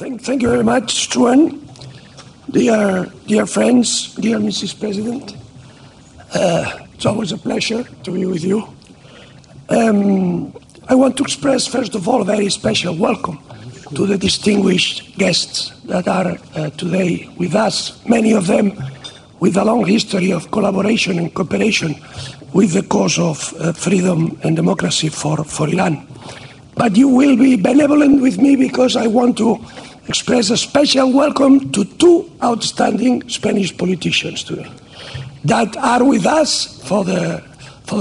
Thank you very much, Stuart. Dear friends, dear Mrs. President, it's always a pleasure to be with you. I want to express, first of all, a very special welcome to the distinguished guests that are today with us, many of them with a long history of collaboration and cooperation with the cause of freedom and democracy for Iran. But you will be benevolent with me because I want to express a special welcome to two outstanding Spanish politicians today that are with us for the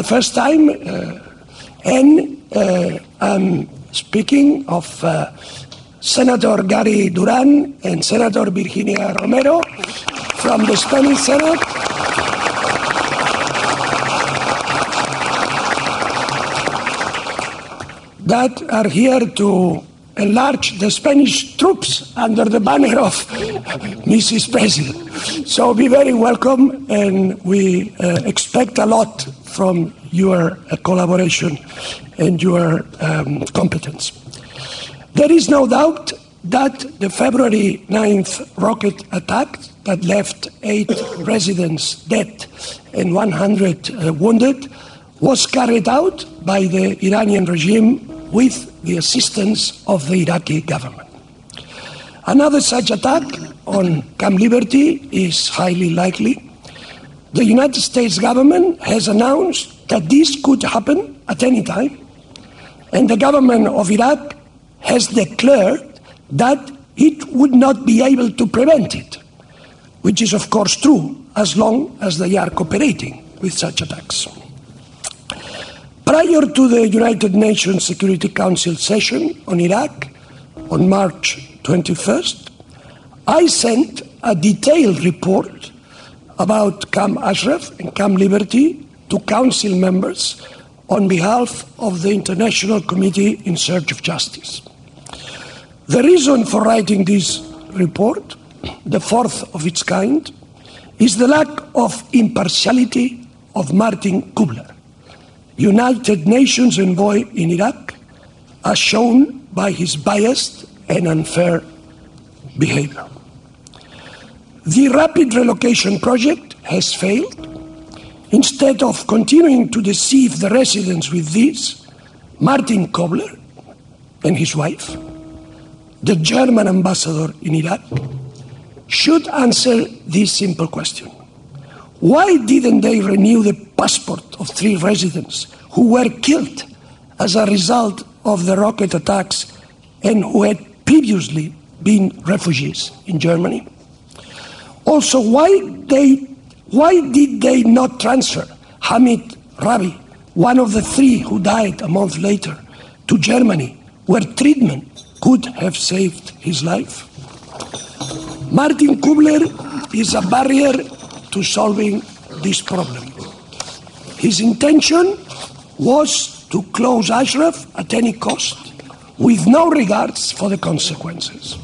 first time, and I'm speaking of Senator Gary Duran and Senator Virginia Romero from the Spanish Senate. That are here to enlarge the Spanish troops under the banner of Mrs. President. So be very welcome, and we expect a lot from your collaboration and your competence. There is no doubt that the February 9th rocket attack that left 8 residents dead and 100 wounded was carried out by the Iranian regime with the assistance of the Iraqi government. Another such attack on Camp Liberty is highly likely. The United States government has announced that this could happen at any time, and the government of Iraq has declared that it would not be able to prevent it, which is of course true as long as they are cooperating with such attacks. Prior to the United Nations Security Council session on Iraq on March 21st, I sent a detailed report about Camp Ashraf and Camp Liberty to Council members on behalf of the International Committee in Search of Justice. The reason for writing this report, the fourth of its kind, is the lack of impartiality of Martin Kobler, United Nations envoy in Iraq, as shown by his biased and unfair behavior. The rapid relocation project has failed. Instead of continuing to deceive the residents with this, Martin Kobler and his wife, the German ambassador in Iraq, should answer this simple question. Why didn't they renew the passport of 3 residents who were killed as a result of the rocket attacks and who had previously been refugees in Germany? Also, why did they not transfer Hamid Rabi, one of the 3 who died a month later, to Germany, where treatment could have saved his life? Martin Kobler is a barrier to solving this problem. His intention was to close Ashraf at any cost, with no regards for the consequences.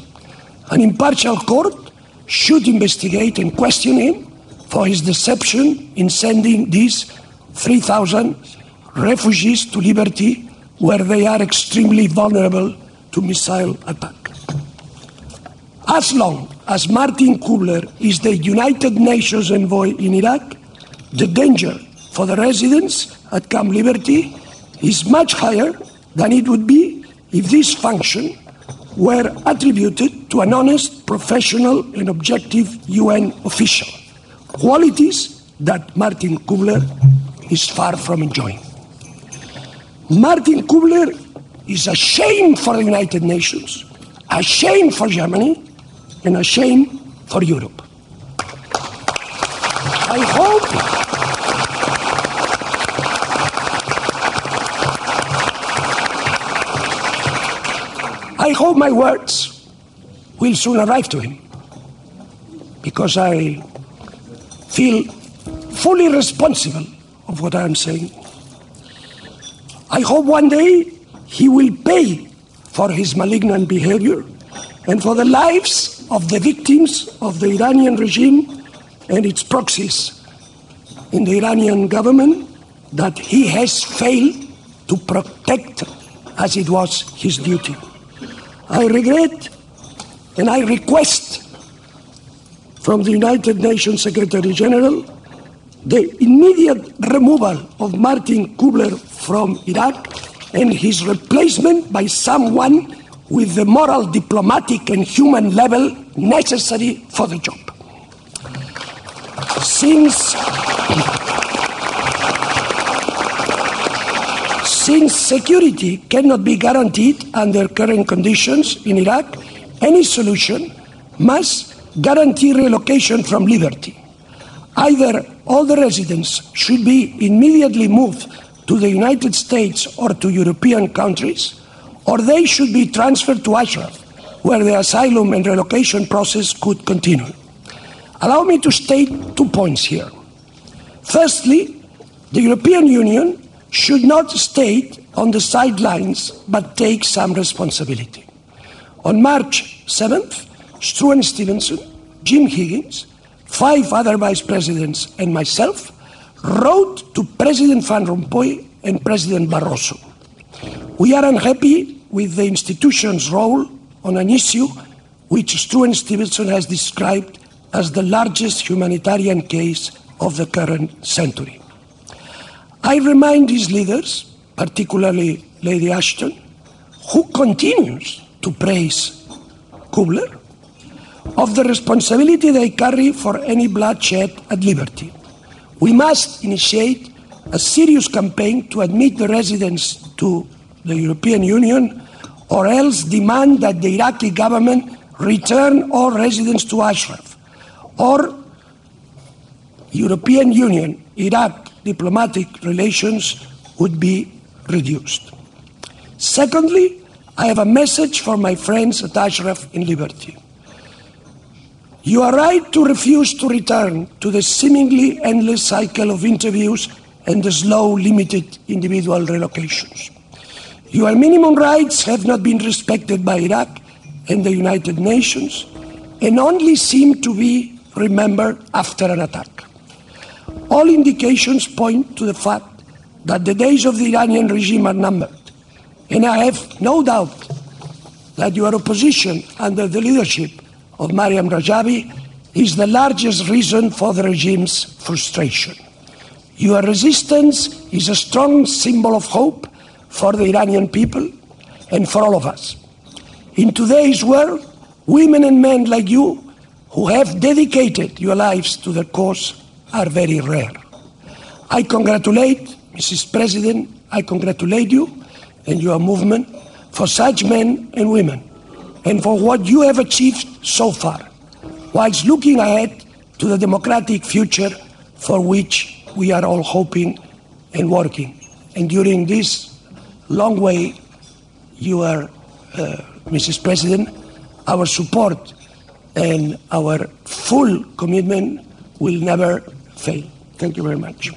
An impartial court should investigate and question him for his deception in sending these 3,000 refugees to Liberty, where they are extremely vulnerable to missile attack. As long as Martin Kobler is the United Nations envoy in Iraq, the danger for the residents at Camp Liberty is much higher than it would be if this function were attributed to an honest, professional and objective UN official, qualities that Martin Kobler is far from enjoying. Martin Kobler is a shame for the United Nations, a shame for Germany, and a shame for Europe. I hope my words will soon arrive to him, because I feel fully responsible of what I am saying. I hope one day he will pay for his malignant behavior and for the lives of the victims of the Iranian regime and its proxies in the Iranian government that he has failed to protect as it was his duty. I regret and I request from the United Nations Secretary General the immediate removal of Martin Kobler from Iraq and his replacement by someone with the moral, diplomatic, and human level necessary for the job. Since security cannot be guaranteed under current conditions in Iraq, any solution must guarantee relocation from liberty. Either all the residents should be immediately moved to the United States or to European countries, or they should be transferred to Ashraf, where the asylum and relocation process could continue. Allow me to state 2 points here. Firstly, the European Union should not stay on the sidelines but take some responsibility. On March 7th, Struan Stevenson, Jim Higgins, 5 other vice presidents and myself wrote to President Van Rompuy and President Barroso. We are unhappy with the institution's role on an issue which Struan Stevenson has described as the largest humanitarian case of the current century. I remind these leaders, particularly Lady Ashton, who continues to praise Kobler, of the responsibility they carry for any bloodshed at liberty. We must initiate a serious campaign to admit the residents to the European Union, or else demand that the Iraqi government return all residents to Ashraf, or European Union Iraq diplomatic relations would be reduced. Secondly, I have a message for my friends at Ashraf in Liberty. You are right to refuse to return to the seemingly endless cycle of interviews and the slow, limited individual relocations. Your minimum rights have not been respected by Iraq and the United Nations, and only seem to be remembered after an attack. All indications point to the fact that the days of the Iranian regime are numbered, and I have no doubt that your opposition under the leadership of Mariam Rajavi is the largest reason for the regime's frustration. Your resistance is a strong symbol of hope for the Iranian people and for all of us. In today's world, women and men like you who have dedicated your lives to the cause are very rare. I congratulate, Mrs. President, I congratulate you and your movement for such men and women and for what you have achieved so far, whilst looking ahead to the democratic future for which we are all hoping and working. And during this long way, you are, Mrs. President, our support and our full commitment will never fail. Thank you very much.